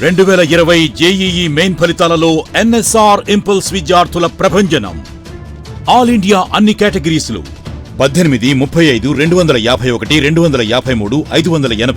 2020 JEE main ఫలితాలలో NSR impulse విద్యార్థుల ప్రభంజనం. ఆల్ ఇండియా అన్ని కేటగిరీస్లు 18, 35, 251, 253, 582, 606,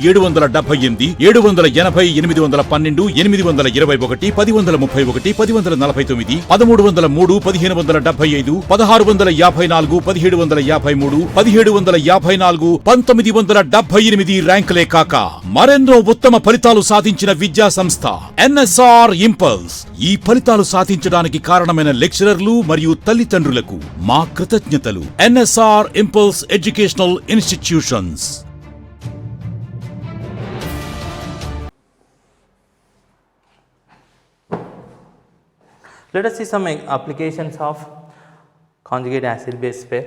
778, 780, 812, 821, 1031, 1039, 1303, 1575, 1654, 1753, 1754, 1978 ర్యాంకులే కాక మరెన్నో ఉత్తమ ఫలితాలు సాధించిన విద్యా సంస్థ ఎన్ఎస్ఆర్ ఇంపల్స్. ఈ ఫలితాలు సాధించడానికి కారణమైన లెక్చరర్లు మరియు తల్లిదండ్రులకు మా కృతజ్ఞతలు. NSR impulse educational institutions. Let us see some applications of conjugate acid base pair.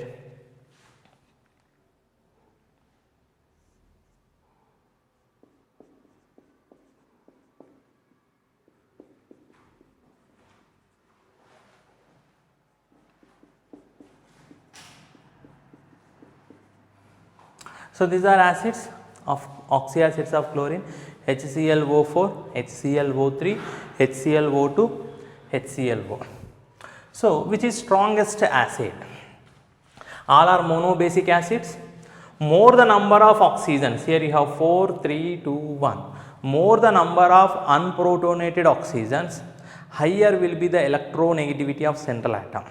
So these are acids of oxyacids of chlorine, HClO4, HClO3, HClO2, HClO. So which is strongest acid? All are monobasic acids. More the number of oxygens, here you have 4, 3, 2, 1. More the number of unprotonated oxygens, higher will be the electronegativity of central atom.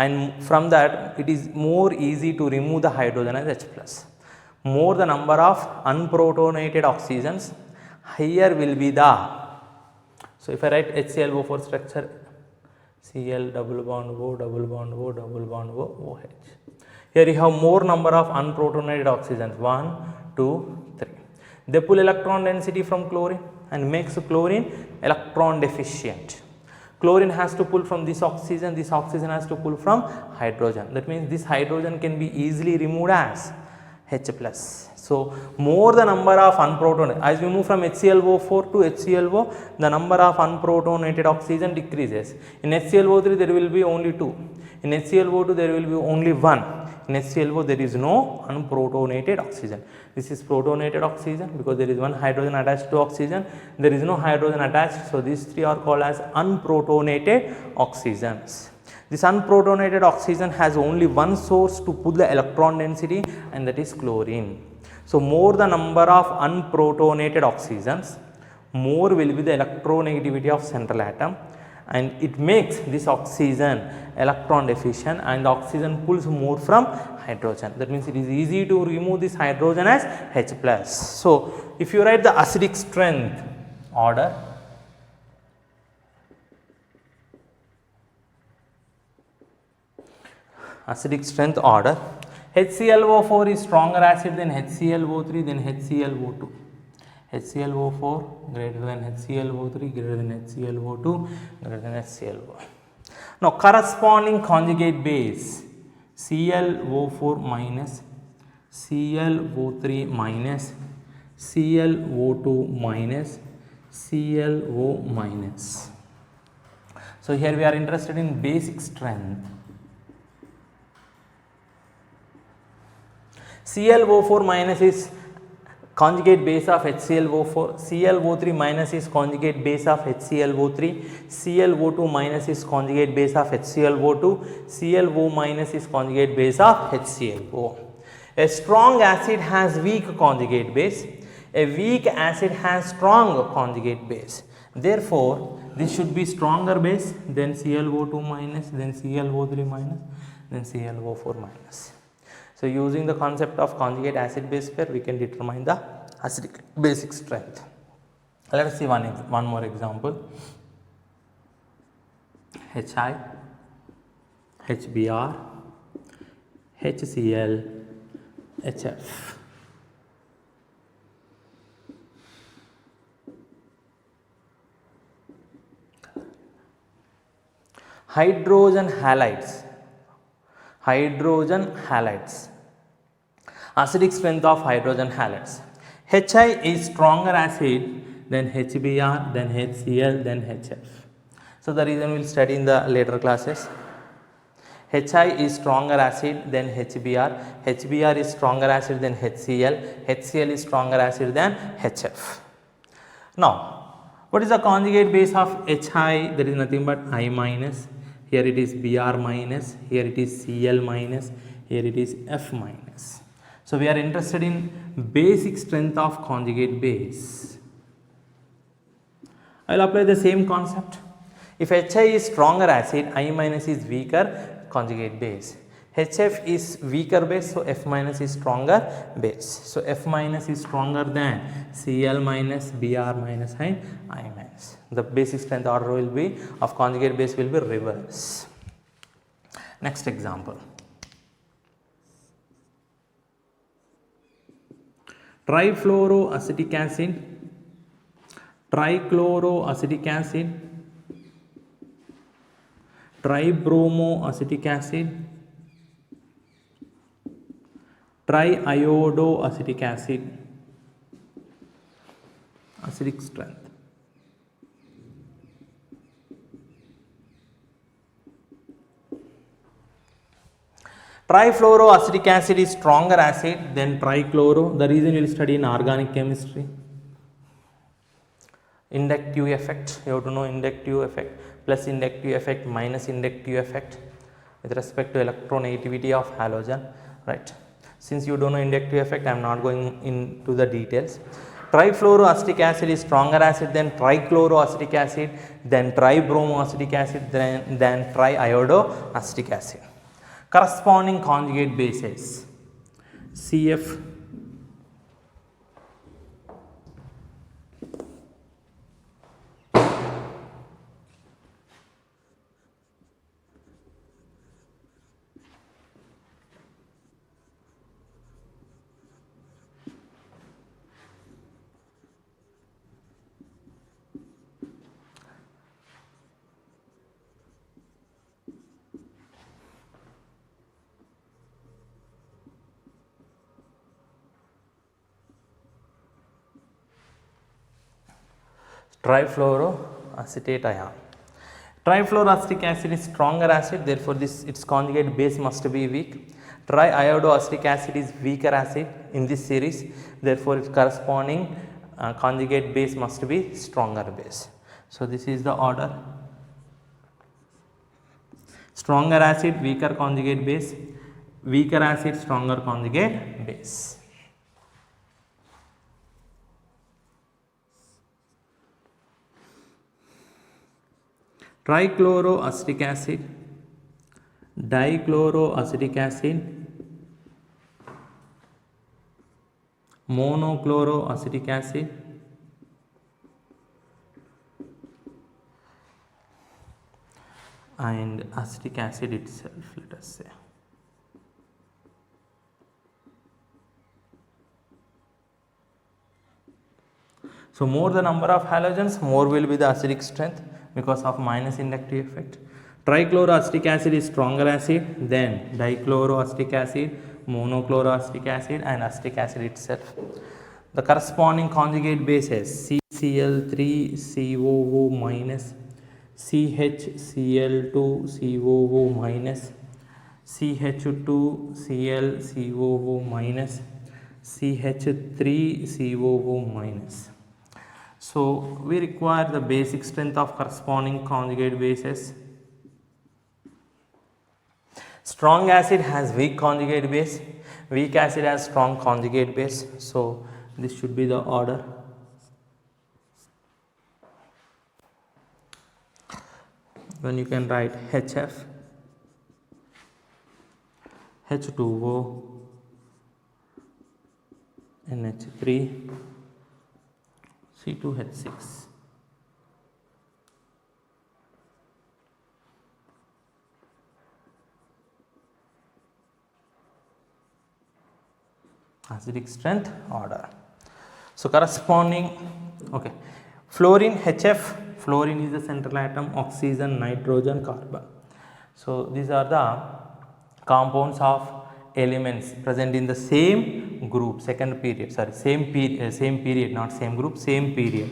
And from that it is more easy to remove the hydrogen as H+. More the number of unprotonated oxygens, higher will be the. So if I write HClO4 structure, Cl double bond O, double bond O, double bond O, OH. Here you have more number of unprotonated oxygens, 1, 2, 3. They pull electron density from chlorine and makes chlorine electron deficient. Chlorine has to pull from this oxygen has to pull from hydrogen. That means this hydrogen can be easily removed as H+. So more the number of unprotonated, as we move from HClO4 to HClO, the number of unprotonated oxygen decreases. In HClO3 there will be only 2, in HClO2 there will be only 1, in HClO there is no unprotonated oxygen. This is protonated oxygen because there is one hydrogen attached to oxygen, there is no hydrogen attached, so these three are called as unprotonated oxygens. This unprotonated oxygen has only one source to pull the electron density, and that is chlorine. So more the number of unprotonated oxygens, more will be the electronegativity of central atom, and it makes this oxygen electron deficient, and the oxygen pulls more from hydrogen. That means it is easy to remove this hydrogen as H+. So if you write the acidic strength order, HClO4 is stronger acid than HClO3 than HClO2. HClO4 greater than HClO3 greater than HClO2 greater than HClO. Now corresponding conjugate base ClO4 minus, ClO3 minus, ClO2 minus, ClO minus. So here we are interested in basic strength. ClO4 minus is conjugate base of HClO4, ClO3 minus is conjugate base of HClO3, ClO2 minus is conjugate base of HClO2, ClO minus is conjugate base of HClO. A strong acid has weak conjugate base, a weak acid has strong conjugate base. Therefore, this should be stronger base than ClO2 minus, then ClO3 minus, then ClO4 minus. So using the concept of conjugate acid base pair, we can determine the acidic basic strength. Let us see one more example. Hi, HBr, HCl, HF. Hydrogen halides. Acidic strength of hydrogen halides. Hi is stronger acid than HBr, then HCl, then HF. So the reason we will study in the later classes. Hi is stronger acid than HBr, HBr is stronger acid than HCl, HCl is stronger acid than HF. Now, what is the conjugate base of HI? That is nothing but I minus. Here it is Br minus. Here it is Cl minus. Here it is F minus. So, we are interested in basic strength of conjugate base. I will apply the same concept. If HI is stronger acid, I minus is weaker conjugate base. HF is weaker base, so F minus is stronger base. So, F minus is stronger than Cl minus, Br minus and I minus. The basic strength order will be of conjugate base will be reverse. Next example. Trifluoroacetic acid, trichloroacetic acid, tribromoacetic acid, triiodoacetic acid, acidic strength. Trifluoroacetic acid is stronger acid than trichloro. The reason you will study in organic chemistry. Inductive effect, you have to know inductive effect, plus inductive effect, minus inductive effect with respect to electronegativity of halogen, right. Since you don't know inductive effect, I am not going into the details. Trifluoroacetic acid is stronger acid than trichloroacetic acid, then tribromoacetic acid, than triiodoacetic acid. Corresponding conjugate bases CF, trifluoroacetate ion. Trifluoroacetic acid is stronger acid, therefore its conjugate base must be weak. Triiodoacetic acid is weaker acid in this series, therefore its corresponding conjugate base must be stronger base. So, this is the order: stronger acid, weaker conjugate base, weaker acid, stronger conjugate base. Trichloroacetic acid, dichloroacetic acid, monochloroacetic acid, and acetic acid itself, let us say. So, more the number of halogens, more will be the acidic strength because of minus inductive effect. Trichloroacetic acid is stronger acid than dichloroacetic acid, monochloroacetic acid and acetic acid itself. The corresponding conjugate bases CCl3COO minus, CHCl2COO minus, CH2ClCOO minus, CH3COO minus. So, we require the basic strength of corresponding conjugate bases. Strong acid has weak conjugate base, weak acid has strong conjugate base. So, this should be the order. When you can write HF, H2O, NH3, C2H6. Acidic strength order. So, corresponding, okay, fluorine HF, fluorine is the central atom, oxygen, nitrogen, carbon. So, these are the compounds of elements present in the same group, same period, not same group, same period.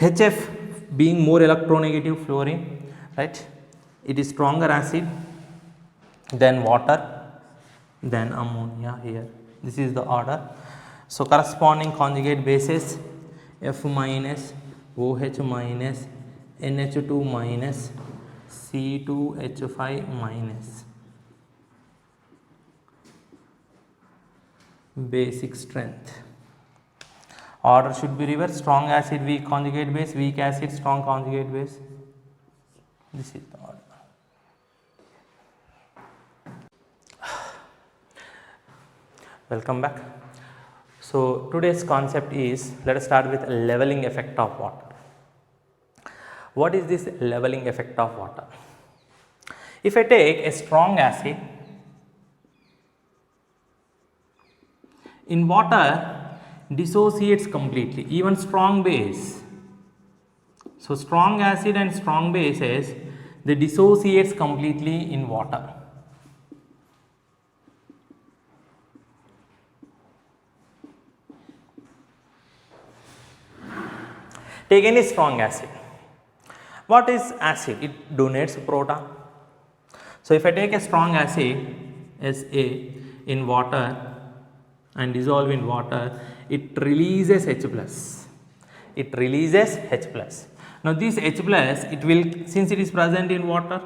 HF being more electronegative fluorine, right, it is stronger acid than water, than ammonia here. This is the order. So, corresponding conjugate bases F minus OH minus NH2 minus C2H5 minus. Basic strength. Order should be reversed. Strong acid, weak conjugate base, weak acid, strong conjugate base. This is the order. Welcome back. So today's concept is, let us start with leveling effect of water. What is this leveling effect of water? If I take a strong acid, in water dissociates completely, even strong base. So strong acid and strong bases, they dissociates completely in water. Take any strong acid. What is acid? It donates proton. So if I take a strong acid SA in water and dissolve in water, it releases H plus. It releases H plus. Now this H plus, it will, since it is present in water,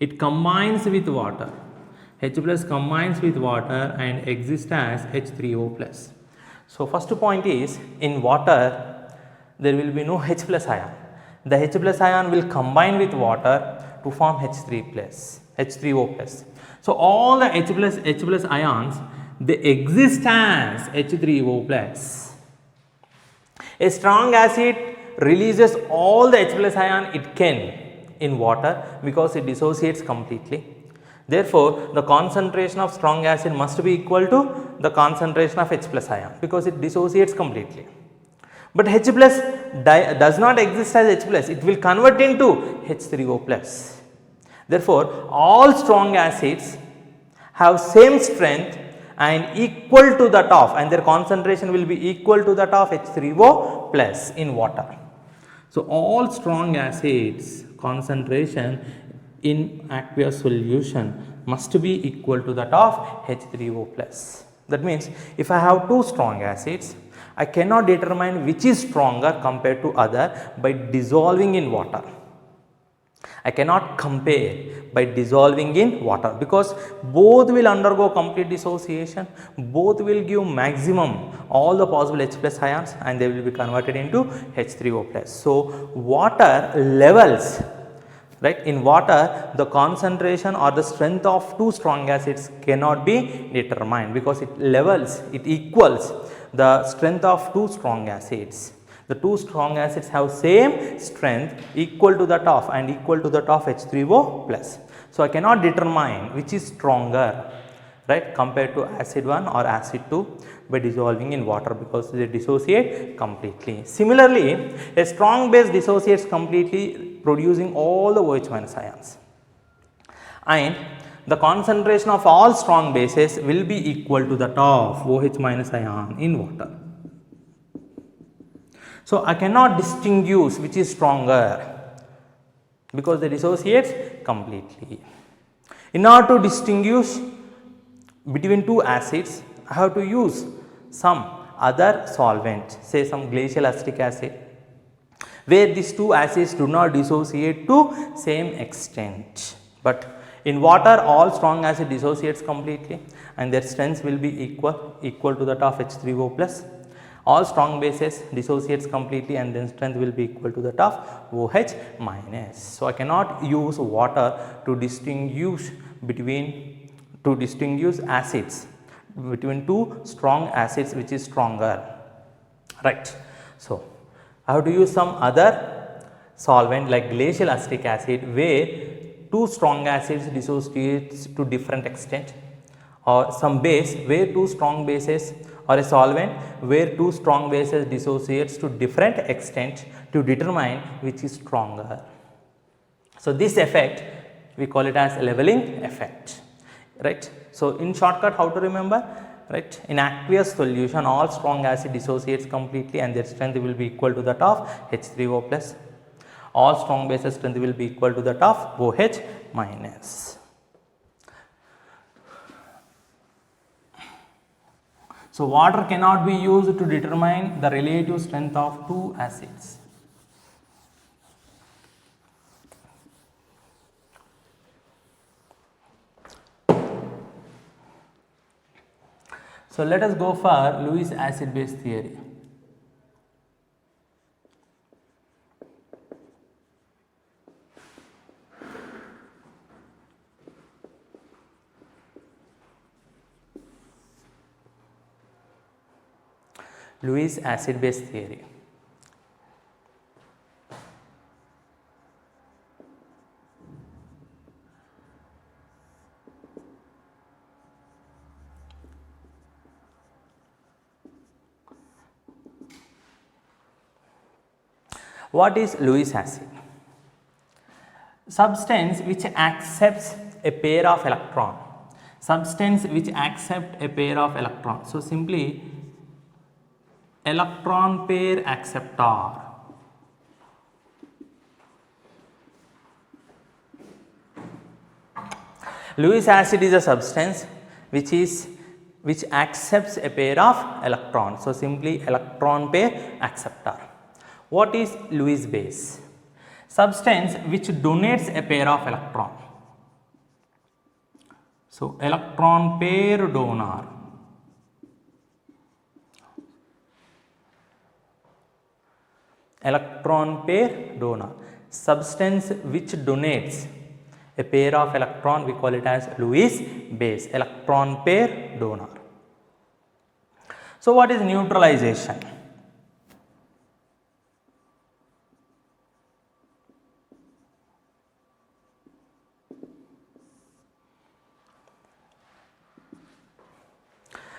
it combines with water. H plus combines with water and exists as H3O plus. So first point is, in water there will be no H plus ion. The H plus ion will combine with water to form H3 plus, H3O plus. So all the H plus ions, they exist as H3O plus. A strong acid releases all the H plus ion it can in water because it dissociates completely. Therefore, the concentration of strong acid must be equal to the concentration of H plus ion because it dissociates completely. But H plus does not exist as H plus, it will convert into H3O plus. Therefore, all strong acids have same strength and equal to that of, and their concentration will be equal to that of H3O plus in water. So all strong acids concentration in aqueous solution must be equal to that of H3O plus. That means if I have two strong acids, I cannot determine which is stronger compared to other by dissolving in water. I cannot compare by dissolving in water because both will undergo complete dissociation, both will give maximum all the possible H plus ions and they will be converted into H3O plus. So water levels, right? In water the concentration or the strength of two strong acids cannot be determined because it levels, it equals the strength of two strong acids. The two strong acids have same strength equal to that of and equal to that of H3O plus. So I cannot determine which is stronger, right, compared to acid 1 or acid 2 by dissolving in water because they dissociate completely. Similarly, a strong base dissociates completely producing all the OH minus ions, and the concentration of all strong bases will be equal to that of OH minus ion in water. So I cannot distinguish which is stronger because they dissociate completely. In order to distinguish between two acids, I have to use some other solvent, say some glacial acetic acid, where these two acids do not dissociate to same extent. But in water all strong acid dissociates completely and their strengths will be equal to that of H3O plus. All strong bases dissociates completely and then strength will be equal to that of OH minus. So I cannot use water to distinguish acids between two strong acids which is stronger, right. So I have to use some other solvent like glacial acetic acid where two strong acids dissociates to different extent, or some base where two strong bases, or a solvent where two strong bases dissociates to different extent to determine which is stronger. So this effect we call it as leveling effect, right. So in shortcut, how to remember, right, in aqueous solution all strong acid dissociates completely and their strength will be equal to that of H3O plus. All strong bases strength will be equal to that of OH minus. So water cannot be used to determine the relative strength of two acids. So let us go for Lewis acid base theory. Lewis acid base theory. What is Lewis acid? Substance which accepts a pair of electron. Substance which accept a pair of electron. So simply electron pair acceptor. Lewis acid is a substance which accepts a pair of electrons. So simply electron pair acceptor. What is Lewis base? Substance which donates a pair of electron. So electron pair donor. Electron pair donor. Substance which donates a pair of electron, we call it as Lewis base, electron pair donor. So what is neutralization?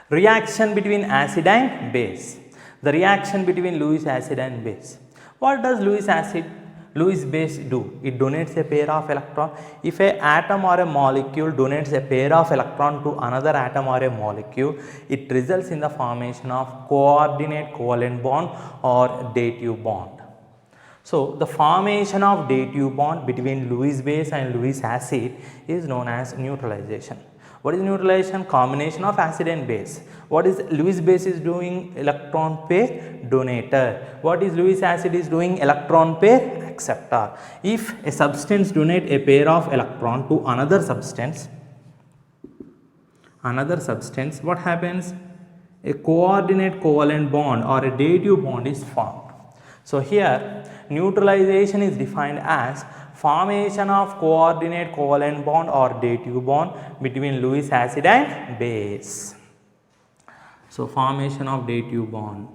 Reaction between acid and base. The reaction between Lewis acid and base. What does Lewis base do? It donates a pair of electron. If a atom or a molecule donates a pair of electron to another atom or a molecule, it results in the formation of coordinate covalent bond or dative bond. So the formation of dative bond between Lewis base and Lewis acid is known as neutralization. What is neutralization? Combination of acid and base. What is Lewis base is doing? Electron pair donator. What is Lewis acid is doing? Electron pair acceptor. If a substance donate a pair of electron to another substance, what happens? A coordinate covalent bond or a dative bond is formed. So here neutralization is defined as formation of coordinate covalent bond or dative bond between Lewis acid and base. So formation of dative bond.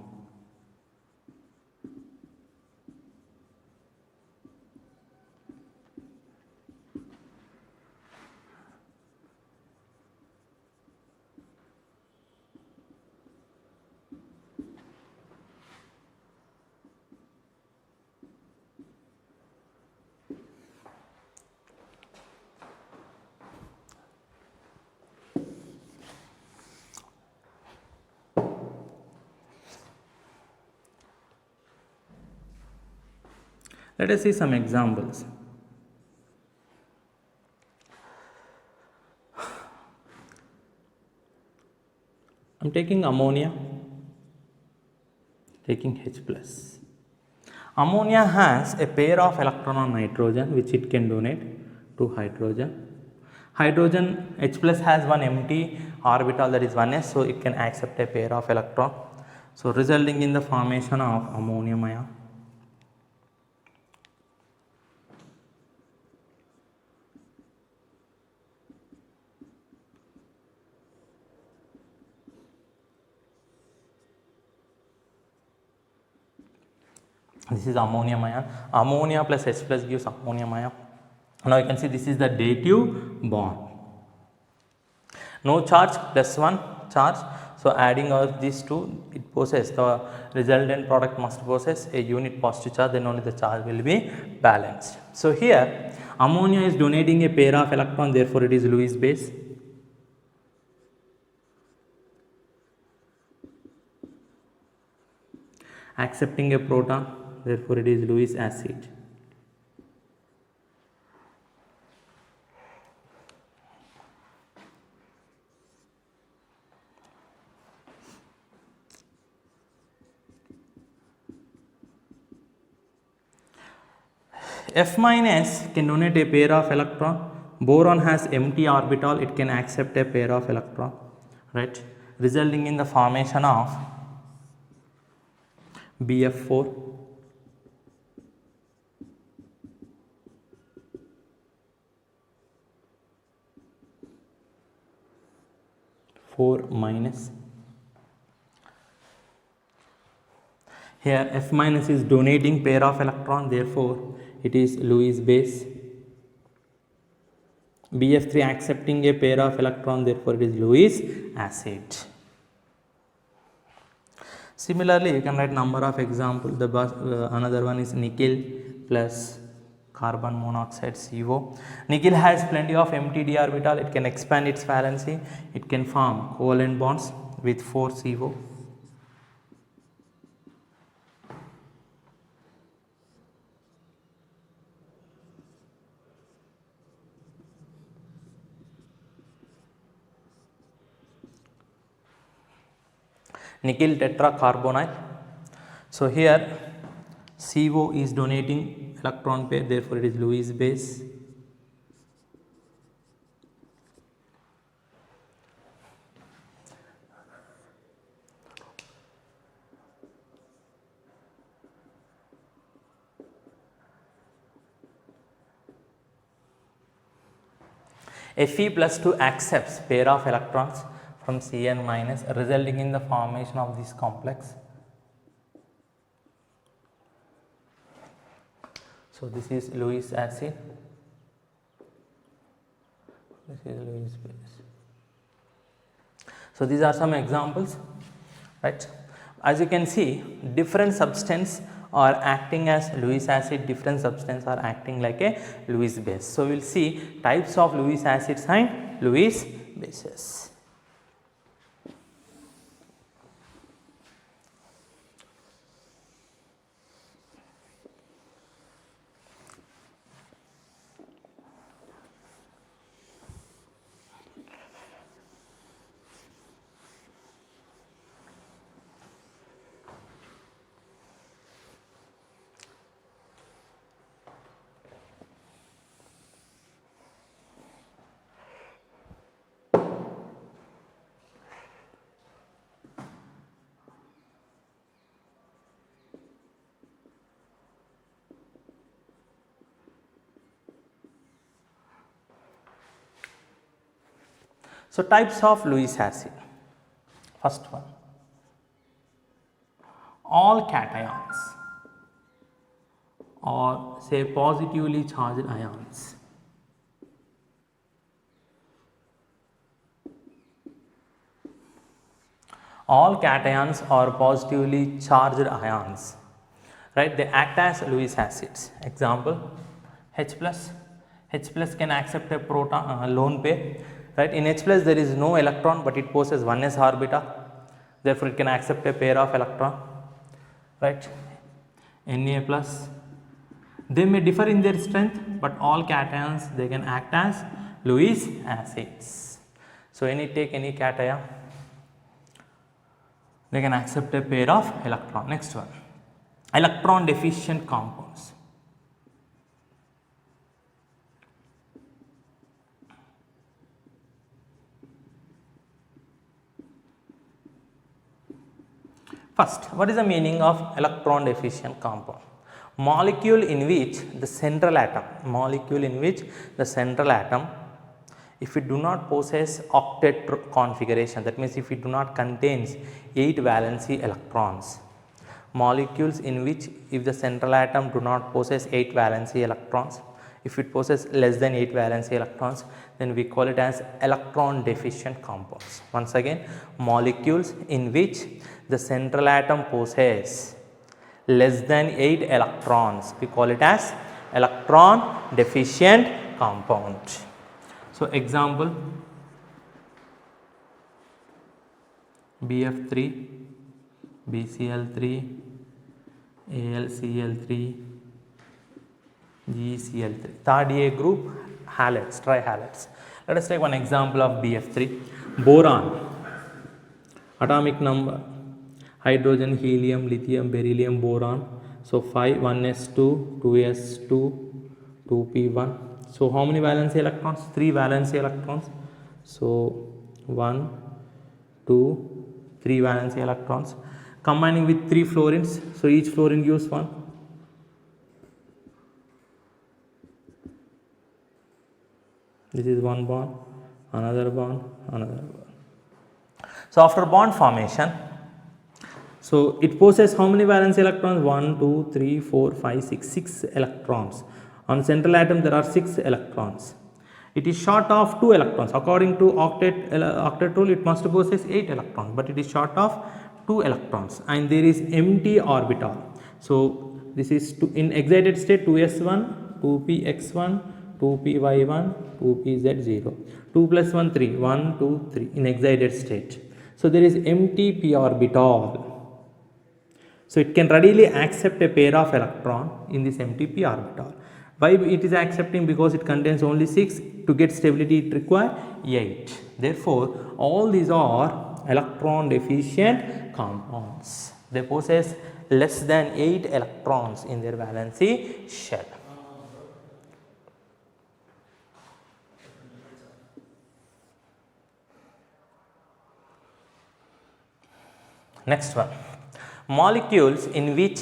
Let us see some examples. I am taking ammonia, taking H plus. Ammonia has a pair of electron on nitrogen which it can donate to hydrogen. Hydrogen H plus has one empty orbital, that is 1s, so it can accept a pair of electron. So resulting in the formation of ammonium ion. This is ammonium ion. Ammonia plus H plus gives ammonium ion. Now you can see this is the dative bond. No charge plus 1 charge. So adding all these two, it possesses the resultant product must possess a unit positive charge, then only the charge will be balanced. So here ammonia is donating a pair of electron, therefore it is Lewis base. Accepting a proton, therefore it is Lewis acid. F minus can donate a pair of electron. Boron has empty orbital, it can accept a pair of electron, right, resulting in the formation of BF4. Minus. Here F minus is donating pair of electron, therefore it is Lewis base. BF3 accepting a pair of electron, therefore it is Lewis acid. Similarly, you can write number of examples. Another one is nickel plus carbon monoxide CO. Nickel has plenty of empty d orbital, it can expand its valency, it can form covalent bonds with 4 CO. Nickel tetracarbonyl. So here CO is donating electron pair, therefore it is Lewis base. Fe plus 2 accepts pair of electrons from Cn minus, resulting in the formation of this complex. So this is Lewis acid, this is Lewis base. So these are some examples, right. As you can see, different substance are acting as Lewis acid, different substance are acting like a Lewis base. So we will see types of Lewis acids and Lewis bases. So types of Lewis acid. First one, all cations or say positively charged ions. All cations or positively charged ions, right, they act as Lewis acids. Example, H plus. H plus can accept a proton lone pair, right. In H plus there is no electron, but it possesses 1s orbital, therefore it can accept a pair of electron, right. Na plus, they may differ in their strength, but all cations they can act as Lewis acids. So take any cation, they can accept a pair of electron. Next one, electron deficient compounds. First, what is the meaning of electron deficient compound? Molecule in which the central atom, if it do not possess octet configuration, that means if it do not contains 8 valency electrons. Molecules in which if the central atom do not possess 8 valency electrons, if it possesses less than 8 valency electrons, then we call it as electron deficient compounds. Once again, molecules in which the central atom possesses less than 8 electrons, we call it as electron deficient compound. So example, BF3, BCl3, AlCl3, GeCl3. Third A group, halides, trihalides. Let us take one example of BF3. Boron, atomic number, hydrogen, helium, lithium, beryllium, boron. So 5, 1s2, 2s2, 2p1. So how many valency electrons? 3 valency electrons. So 1, 2, 3 valency electrons combining with 3 fluorines. So each fluorine gives 1. This is one bond, another bond, another bond. So after bond formation, so it possesses how many valence electrons? 1, 2, 3, 4, 5, 6, 6 electrons. On central atom there are 6 electrons. It is short of 2 electrons. According to octet rule, it must possess 8 electrons, but it is short of 2 electrons, and there is empty orbital. So this is in excited state 2s1, 2px1, 2py1, 2pz0. 2 plus 1, 3. 1, 2, 3 in excited state. So there is empty p orbital. So it can readily accept a pair of electron in this empty p orbital. Why it is accepting? Because it contains only 6. To get stability it requires 8. Therefore, all these are electron deficient compounds. They possess less than 8 electrons in their valency shell. Next one, molecules in which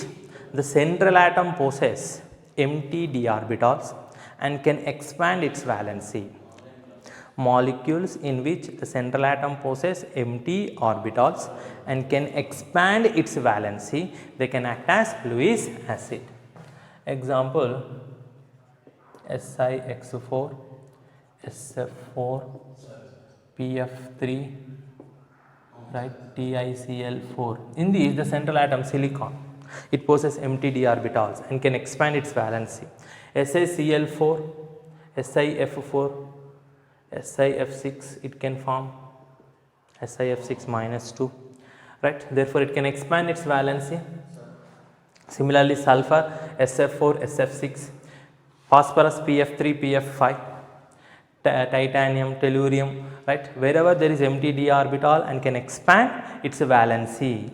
the central atom possesses empty d orbitals and can expand its valency. Molecules in which the central atom possesses empty orbitals and can expand its valency, they can act as Lewis acid. Example, SiX4, SF4, PF3, right, TiCl4. In these, the central atom silicon, it possesses empty d orbitals and can expand its valency. SiCl4, SiF4, SiF6, it can form SiF6 minus 2, right. Therefore, it can expand its valency. Similarly, sulfur, SF4, SF6, phosphorus, PF3, PF5, titanium, tellurium, right. Wherever there is empty d orbital and can expand its valency.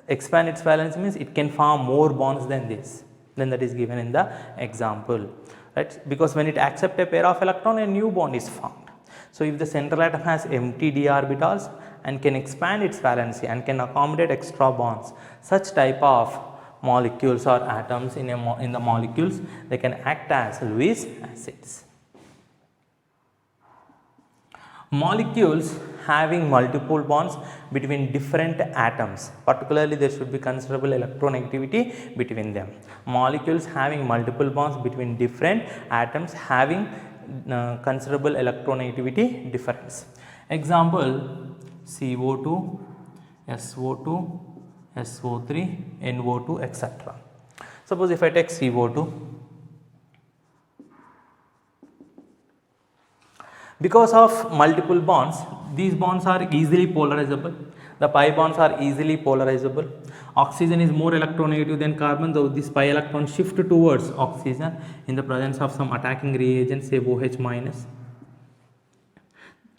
Expand its valency means it can form more bonds than this, than that is given in the example, right. Because when it accepts a pair of electron, a new bond is formed. So if the central atom has empty d orbitals and can expand its valency and can accommodate extra bonds, such type of molecules or atoms in the molecules, they can act as Lewis acids. Molecules having multiple bonds between different atoms, particularly there should be considerable electronegativity between them. Molecules having multiple bonds between different atoms having considerable electronegativity difference. Example, CO2, SO2, SO3, NO2, etc. Suppose if I take CO2, because of multiple bonds, these bonds are easily polarizable. The pi bonds are easily polarizable. Oxygen is more electronegative than carbon, though this pi electron shift towards oxygen in the presence of some attacking reagent, say OH minus.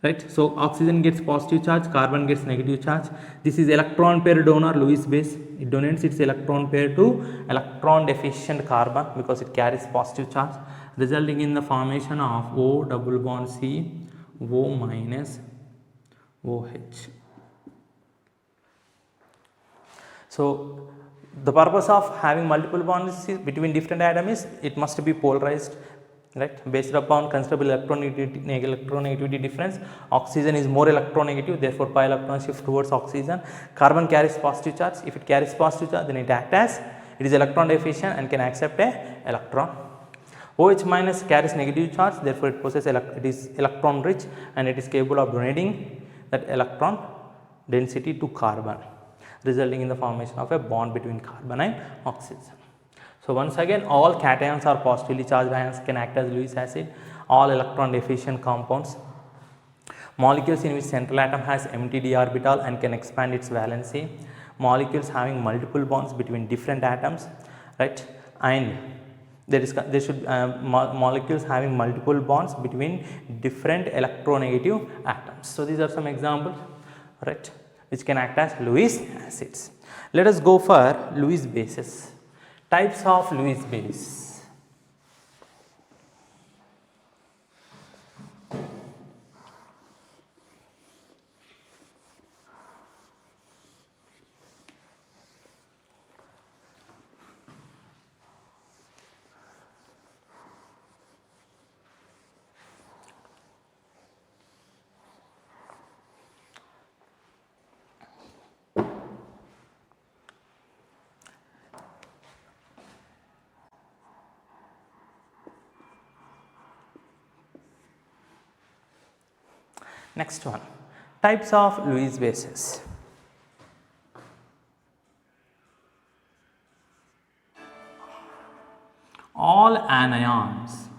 Right. So oxygen gets positive charge, carbon gets negative charge. This is electron pair donor, Lewis base. It donates its electron pair to electron deficient carbon because it carries positive charge, resulting in the formation of O double bond C, O minus OH. So the purpose of having multiple bonds between different atoms is it must be polarized, right, based upon considerable electronegativity difference. Oxygen is more electronegative, therefore pi electron shift towards oxygen. Carbon carries positive charge. If it carries positive charge, then it acts as, it is electron deficient and can accept a electron. OH minus carries negative charge, therefore it possesses it is electron rich and it is capable of donating that electron density to carbon, resulting in the formation of a bond between carbon and oxygen. So once again, all cations or positively charged ions can act as Lewis acid. All electron deficient compounds, molecules in which central atom has empty d orbital and can expand its valency, molecules having multiple bonds between different atoms, right, and there should molecules having multiple bonds between different electronegative atoms. So these are some examples, right, which can act as Lewis acids. Let us go for Lewis bases. Types of Lewis base. Next one, types of Lewis bases. All anions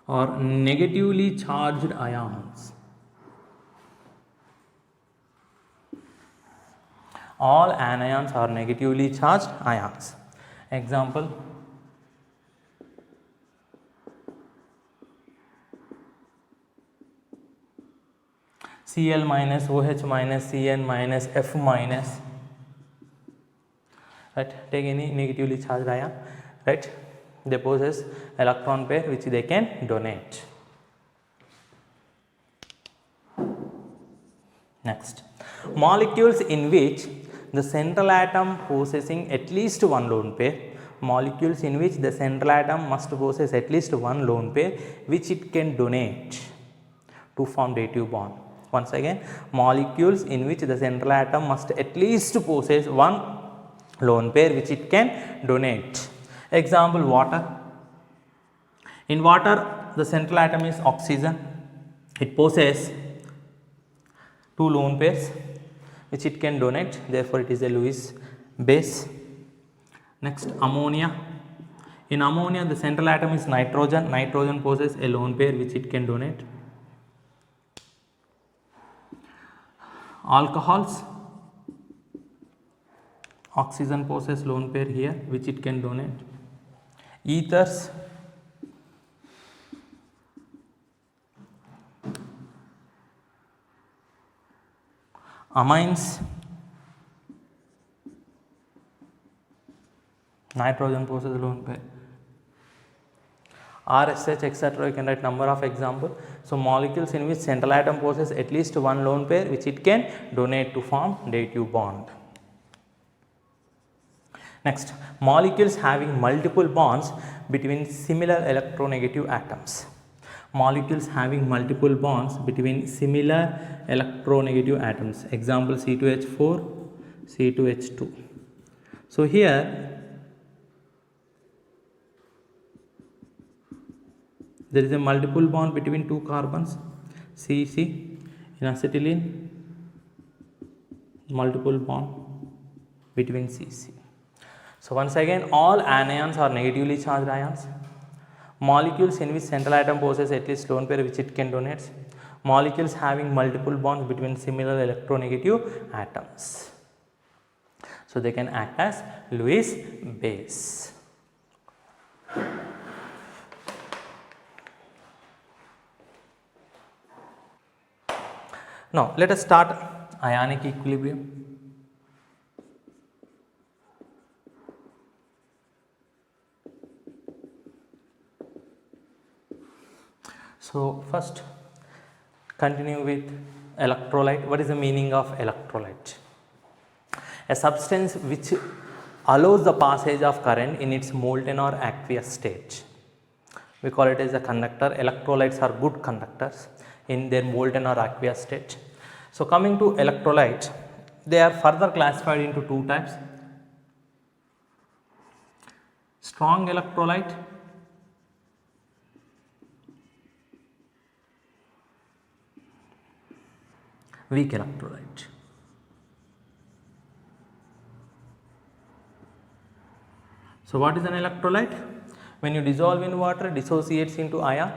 are negatively charged ions. All anions are negatively charged ions. Example, Cl minus, OH minus, Cn minus, F minus. Right, take any negatively charged ion, right, they possess electron pair which they can donate. Next, molecules in which the central atom possessing at least one lone pair, molecules in which the central atom must possess at least one lone pair which it can donate to form dative bond. Once again, molecules in which the central atom must at least possess one lone pair which it can donate. Example, water. In water, the central atom is oxygen. It possesses two lone pairs which it can donate, therefore it is a Lewis base. Next, ammonia. In ammonia, the central atom is nitrogen. Nitrogen possesses a lone pair which it can donate. Alcohols. Oxygen possesses lone pair here which it can donate. Ethers. Amines. Nitrogen possesses lone pair. RSH, etc. You can write number of examples. So, molecules in which central atom possesses at least one lone pair which it can donate to form dative bond. Next, molecules having multiple bonds between similar electronegative atoms. Molecules having multiple bonds between similar electronegative atoms. Example, C2H4, C2H2. So, here there is a multiple bond between two carbons, CC. In acetylene, multiple bond between CC. So, once again, all anions are negatively charged ions. Molecules in which central atom possesses at least lone pair which it can donate. Molecules having multiple bonds between similar electronegative atoms. So, they can act as Lewis base. Now, let us start ionic equilibrium. So, first continue with electrolyte. What is the meaning of electrolyte? A substance which allows the passage of current in its molten or aqueous state. We call it as a conductor. Electrolytes are good conductors in their molten or aqueous state. So, coming to electrolyte, they are further classified into two types: strong electrolyte weak electrolyte. So, what is an electrolyte? When you dissolve in water, it dissociates into ion,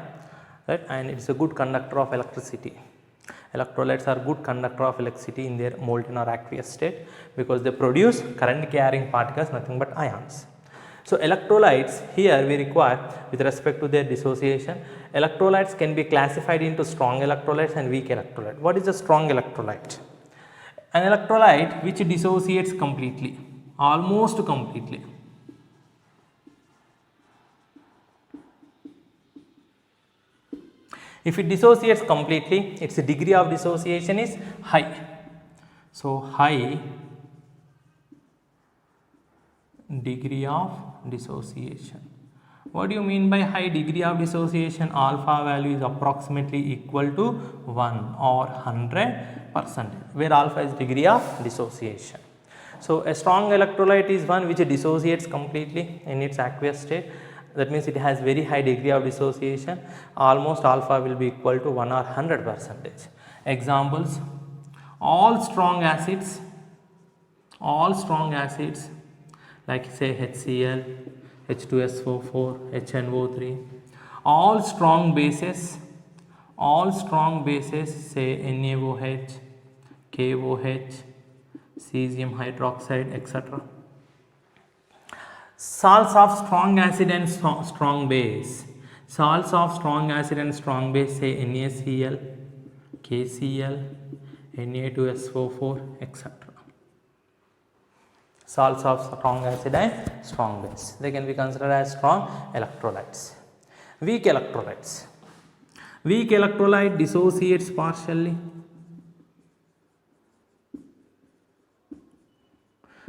right, and it is a good conductor of electricity. Electrolytes are good conductor of electricity in their molten or aqueous state because they produce current carrying particles, nothing but ions. So, electrolytes here we require with respect to their dissociation. Electrolytes can be classified into strong electrolytes and weak electrolyte. What is a strong electrolyte? An electrolyte which dissociates completely, almost completely. If it dissociates completely, its degree of dissociation is high. So, high degree of dissociation. What do you mean by high degree of dissociation? Alpha value is approximately equal to 1 or 100%, where alpha is degree of dissociation. So, a strong electrolyte is one which dissociates completely in its aqueous state, that means it has very high degree of dissociation, almost alpha will be equal to 1 or 100%. Examples: all strong acids like say HCl, H2SO4, HNO3, all strong bases say NaOH, KOH, cesium hydroxide, etc. Salts of strong acid and strong base. Salts of strong acid and strong base say NaCl, KCl, Na2SO4, etc. Salts of strong acid and strong base. They can be considered as strong electrolytes. Weak electrolytes. Weak electrolyte dissociates partially.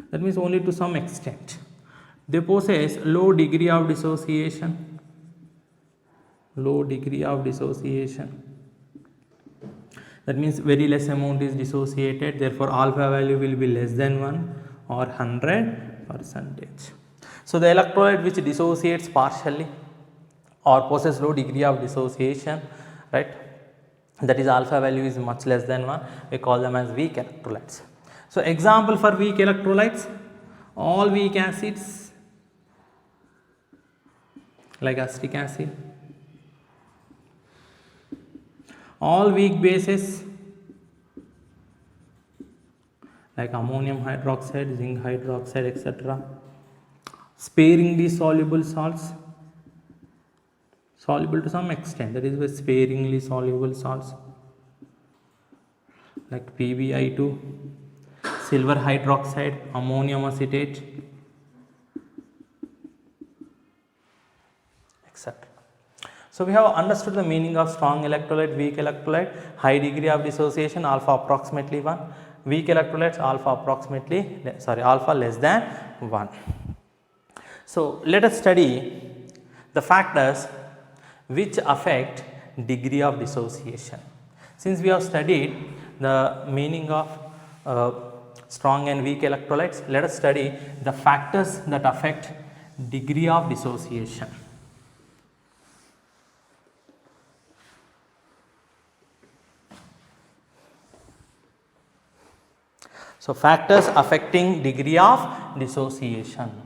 That means only to some extent. They possess low degree of dissociation. That means very less amount is dissociated, therefore alpha value will be less than 1 or 100%. So the electrolyte which dissociates partially or possess low degree of dissociation, right, that is alpha value is much less than 1, we call them as weak electrolytes. So example for weak electrolytes: all weak acids like acetic acid, all weak bases like ammonium hydroxide, zinc hydroxide, etc. Sparingly soluble salts, soluble to some extent, that is why sparingly soluble salts like PbI2, silver hydroxide, ammonium acetate, etc. So we have understood the meaning of strong electrolyte, weak electrolyte: high degree of dissociation, alpha approximately 1, weak electrolytes alpha less than 1. So let us study the factors which affect degree of dissociation. Since we have studied the meaning of strong and weak electrolytes, let us study the factors that affect degree of dissociation. So factors affecting degree of dissociation.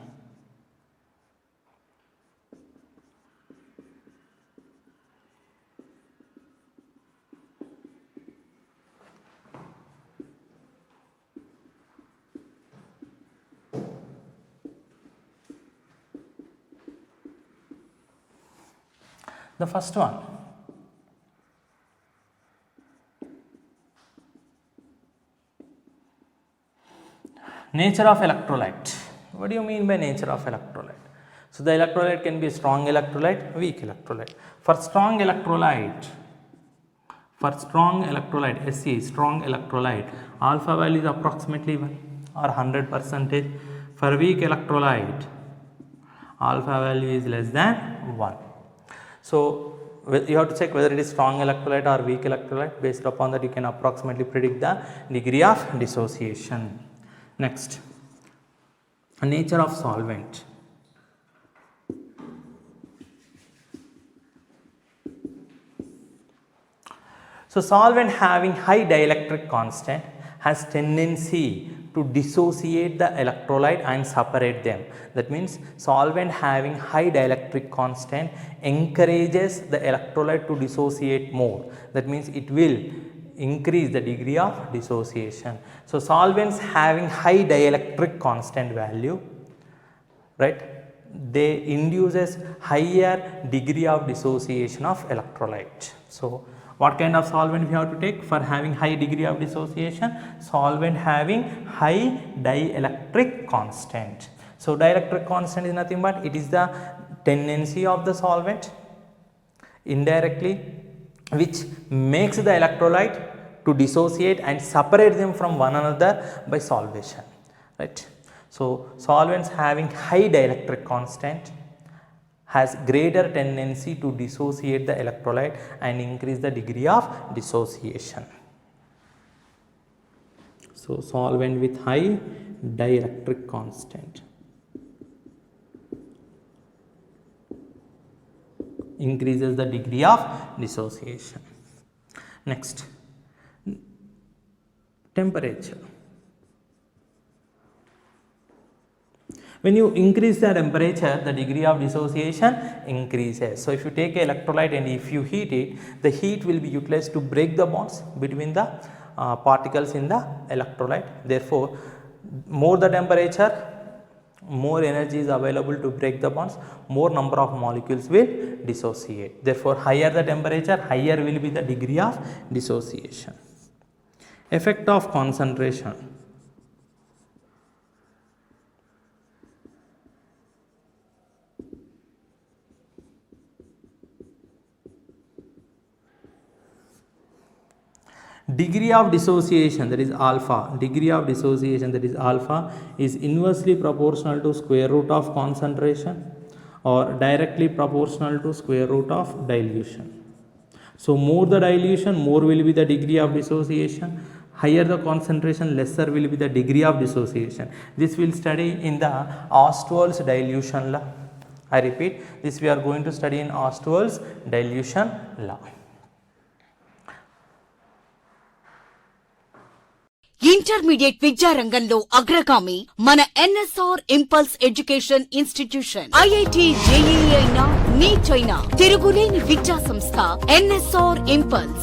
The first one, nature of electrolyte. What do you mean by nature of electrolyte? So the electrolyte can be strong electrolyte, weak electrolyte. For strong electrolyte, SE, strong electrolyte, alpha value is approximately 1 or 100%. For weak electrolyte, alpha value is less than 1. So you have to check whether it is strong electrolyte or weak electrolyte. Based upon that, you can approximately predict the degree of dissociation. Next, nature of solvent. So solvent having high dielectric constant has tendency to dissociate the electrolyte and separate them. That means solvent having high dielectric constant encourages the electrolyte to dissociate more. That means it will increase the degree of dissociation. So solvents having high dielectric constant value, right, they induces higher degree of dissociation of electrolyte. So what kind of solvent we have to take for having high degree of dissociation? Solvent having high dielectric constant. So dielectric constant is nothing but it is the tendency of the solvent indirectly which makes the electrolyte to dissociate and separate them from one another by solvation, right. So solvents having high dielectric constant has greater tendency to dissociate the electrolyte and increase the degree of dissociation. So solvent with high dielectric constant. increases the degree of dissociation. Next, temperature. When you increase the temperature, the degree of dissociation increases. So, if you take an electrolyte and if you heat it, the heat will be utilized to break the bonds between the particles in the electrolyte. Therefore, more the temperature, more energy is available to break the bonds, more number of molecules will dissociate. Therefore, higher the temperature, higher will be the degree of dissociation. Effect of concentration. Degree of dissociation, that is alpha, degree of dissociation, that is alpha, is inversely proportional to square root of concentration or directly proportional to square root of dilution. So, more the dilution, more will be the degree of dissociation. Higher the concentration, lesser will be the degree of dissociation. This will study in the Ostwald's dilution law. I repeat, this we are going to study in Ostwald's dilution law. Intermediate విద్యారంగంలో అగ్రగామి మన NSR impulse education institution. IIT, JEE అయినా, neat అయినా తిరుగులేని విద్యా సంస్థ NSR impulse.